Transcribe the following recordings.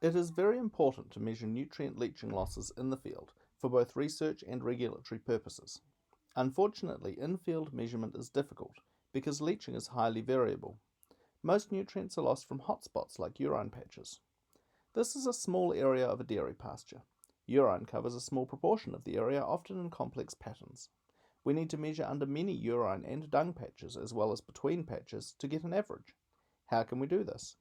It is very important to measure nutrient leaching losses in the field for both research and regulatory purposes. Unfortunately, in-field measurement is difficult because leaching is highly variable. Most nutrients are lost from hotspots like urine patches. This is a small area of a dairy pasture. Urine covers a small proportion of the area, often in complex patterns. We need to measure under many urine and dung patches as well as between patches to get an average. How can we do this?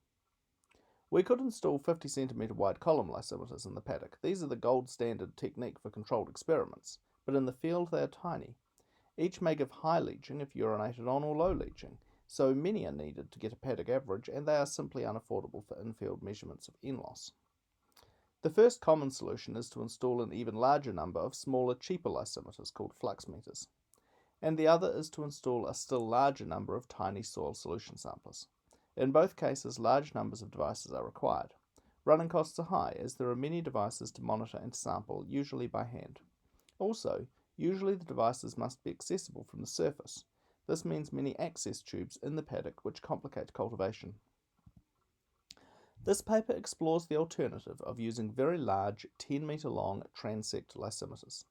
We could install 50 cm wide column lysimeters in the paddock. These are the gold standard technique for controlled experiments, but in the field they are tiny. Each may give high leaching if urinated on or low leaching, so many are needed to get a paddock average, and they are simply unaffordable for in-field measurements of N-loss. The first common solution is to install an even larger number of smaller, cheaper lysimeters called flux meters, and the other is to install a still larger number of tiny soil solution samplers. In both cases, large numbers of devices are required. Running costs are high, as there are many devices to monitor and sample, usually by hand. Also, usually the devices must be accessible from the surface. This means many access tubes in the paddock, which complicate cultivation. This paper explores the alternative of using very large, 10-meter long transect lysimeters.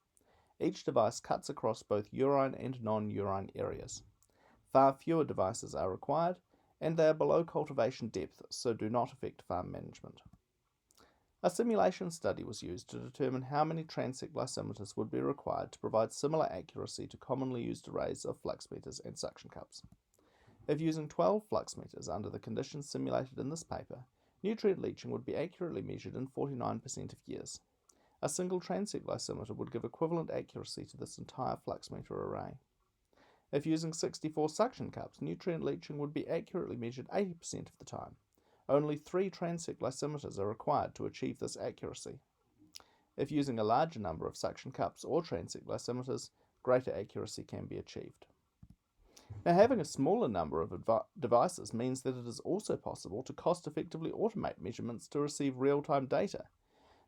Each device cuts across both urine and non-urine areas. Far fewer devices are required, and they are below cultivation depth, so do not affect farm management. A simulation study was used to determine how many transect lysimeters would be required to provide similar accuracy to commonly used arrays of flux meters and suction cups. If using 12 flux meters under the conditions simulated in this paper, nutrient leaching would be accurately measured in 49% of years. A single transect lysimeter would give equivalent accuracy to this entire flux meter array. If using 64 suction cups, nutrient leaching would be accurately measured 80% of the time. Only 3 transect lysimeters are required to achieve this accuracy. If using a larger number of suction cups or transect lysimeters, greater accuracy can be achieved. Now, having a smaller number of devices means that it is also possible to cost-effectively automate measurements to receive real-time data.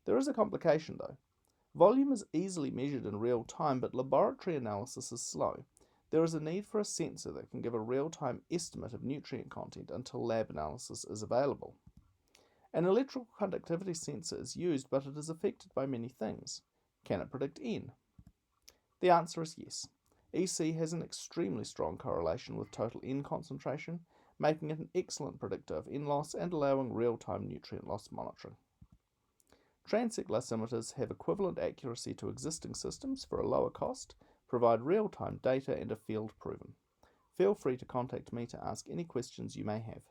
There is a complication though. Volume is easily measured in real time, but laboratory analysis is slow. There is a need for a sensor that can give a real-time estimate of nutrient content until lab analysis is available. An electrical conductivity sensor is used, but it is affected by many things. Can it predict N? The answer is yes. EC has an extremely strong correlation with total N concentration, making it an excellent predictor of N loss and allowing real-time nutrient loss monitoring. Transect lysimeters have equivalent accuracy to existing systems for a lower cost, provide real-time data, and are field proven. Feel free to contact me to ask any questions you may have.